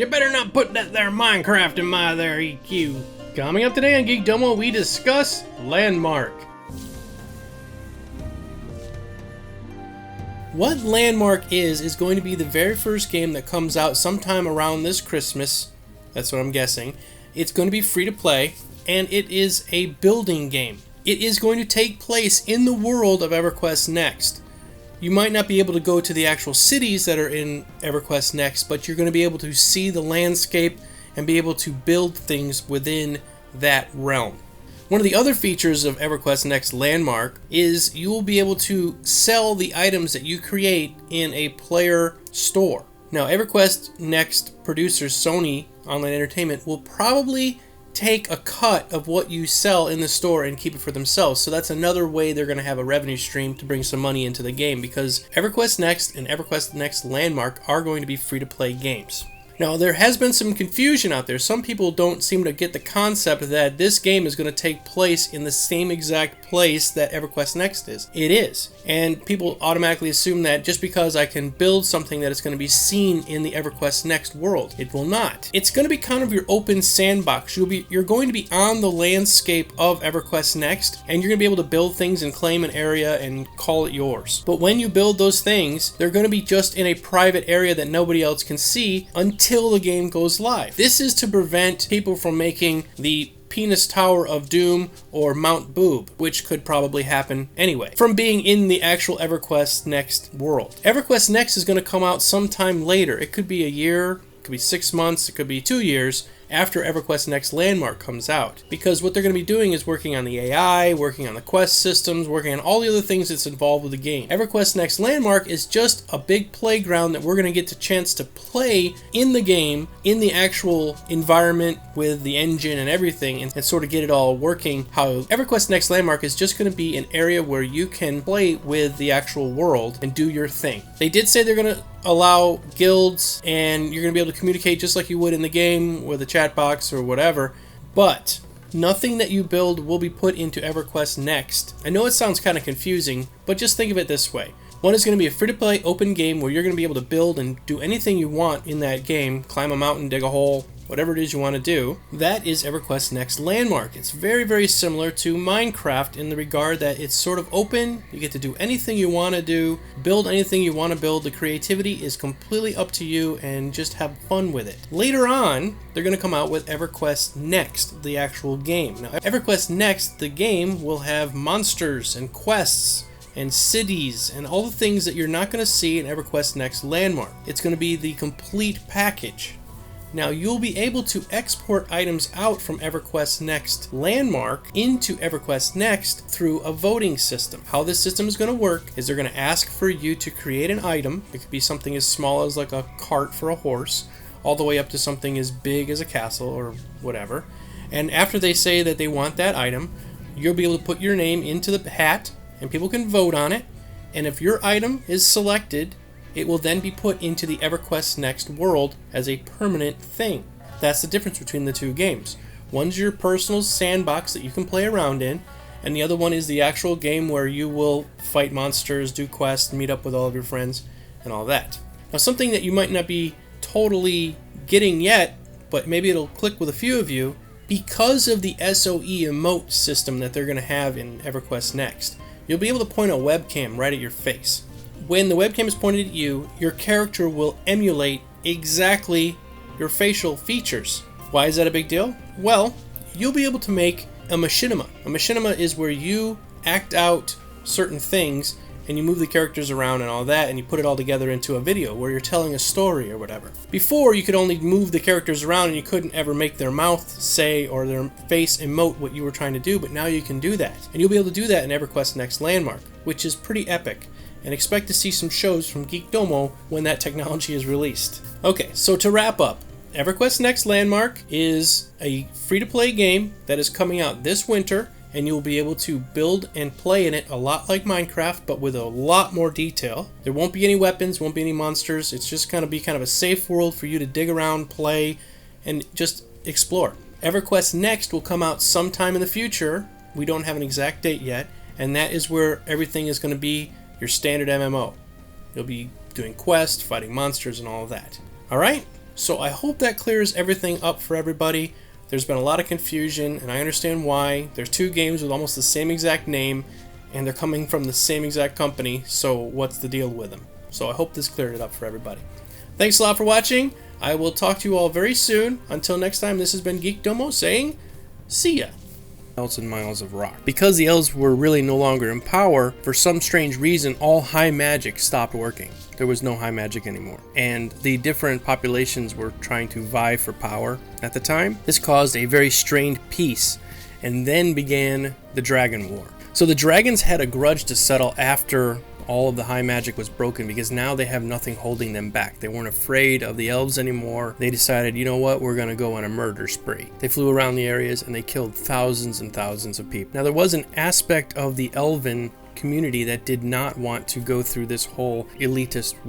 You better not put that there Minecraft in my there EQ. Coming up today on Geekdomo, we discuss Landmark. What Landmark is going to be the very first game that comes out sometime around this Christmas. That's what I'm guessing. It's going to be free to play, and it is a building game. It is going to take place in the world of EverQuest Next. You might not be able to go to the actual cities that are in EverQuest Next, but you're going to be able to see the landscape and be able to build things within that realm. One of the other features of EverQuest Next Landmark is you will be able to sell the items that you create in a player store. Now, EverQuest Next producer Sony Online Entertainment will probably take a cut of what you sell in the store and keep it for themselves. So that's another way they're going to have a revenue stream to bring some money into the game, because EverQuest Next and EverQuest Next Landmark are going to be free-to-play games. Now, there has been some confusion out there. Some people don't seem to get the concept that this game is going to take place in the same exact place that EverQuest Next is. It is. And people automatically assume that just because I can build something that it's going to be seen in the EverQuest Next world. It will not. It's going to be kind of your open sandbox. You're going to be on the landscape of EverQuest Next, and you're going to be able to build things and claim an area and call it yours. But when you build those things, they're going to be just in a private area that nobody else can see until the game goes live. This is to prevent people from making the Penis Tower of Doom or Mount Boob, which could probably happen anyway, from being in the actual EverQuest Next world. EverQuest Next is going to come out sometime later. It could be a year, it could be 6 months, it could be 2 years after EverQuest Next Landmark comes out. Because what they're going to be doing is working on the AI, working on the quest systems, working on all the other things that's involved with the game. EverQuest Next Landmark is just a big playground that we're going to get the chance to play in the game, in the actual environment with the engine and everything, and sort of get it all working. How EverQuest Next Landmark is just going to be an area where you can play with the actual world and do your thing. They did say they're going to allow guilds, and you're going to be able to communicate just like you would in the game with a chat box or whatever, but nothing that you build will be put into EverQuest Next. I know it sounds kind of confusing, but just think of it this way. One is going to be a free-to-play open game where you're going to be able to build and do anything you want in that game, climb a mountain, dig a hole, whatever it is you want to do. That is EverQuest Next Landmark. It's very, very similar to Minecraft in the regard that it's sort of open. You get to do anything you want to do, build anything you want to build. The creativity is completely up to you, and just have fun with it. Later on, they're going to come out with EverQuest Next, the actual game. Now, EverQuest Next, the game, will have monsters and quests and cities and all the things that you're not going to see in EverQuest Next Landmark. It's going to be the complete package. Now, you'll be able to export items out from EverQuest Next Landmark into EverQuest Next through a voting system. How this system is going to work is they're going to ask for you to create an item. It could be something as small as like a cart for a horse, all the way up to something as big as a castle or whatever. And after they say that they want that item, you'll be able to put your name into the hat, and people can vote on it. And if your item is selected, it will then be put into the EverQuest Next world as a permanent thing. That's the difference between the two games. One's your personal sandbox that you can play around in, and the other one is the actual game where you will fight monsters, do quests, meet up with all of your friends, and all that. Now, something that you might not be totally getting yet, but maybe it'll click with a few of you, because of the SOE emote system that they're going to have in EverQuest Next. You'll be able to point a webcam right at your face. When the webcam is pointed at you, your character will emulate exactly your facial features. Why is that a big deal? Well, you'll be able to make a machinima. A machinima is where you act out certain things and you move the characters around and all that, and you put it all together into a video where you're telling a story or whatever. Before, you could only move the characters around and you couldn't ever make their mouth say or their face emote what you were trying to do, but now you can do that. And you'll be able to do that in EverQuest Next Landmark, which is pretty epic. And expect to see some shows from Geekdomo when that technology is released. Okay, so to wrap up, EverQuest Next Landmark is a free-to-play game that is coming out this winter, and you'll be able to build and play in it a lot like Minecraft, but with a lot more detail. There won't be any weapons, won't be any monsters. It's just going to be kind of a safe world for you to dig around, play, and just explore. EverQuest Next will come out sometime in the future. We don't have an exact date yet, and that is where everything is going to be your standard MMO. You'll be doing quests, fighting monsters, and all of that. Alright? So I hope that clears everything up for everybody. There's been a lot of confusion, and I understand why. There's two games with almost the same exact name, and they're coming from the same exact company, so what's the deal with them? So I hope this cleared it up for everybody. Thanks a lot for watching. I will talk to you all very soon. Until next time, this has been Geekdomo saying, see ya. Miles and miles of rock. Because the elves were really no longer in power, for some strange reason, all high magic stopped working. There was no high magic anymore. And the different populations were trying to vie for power at the time. This caused a very strained peace, and then began the Dragon War. So the dragons had a grudge to settle after all of the high magic was broken, because now they have nothing holding them back. They weren't afraid of the elves anymore. They decided, you know what, we're going to go on a murder spree. They flew around the areas and they killed thousands and thousands of people. Now there was an aspect of the elven community that did not want to go through this whole elitist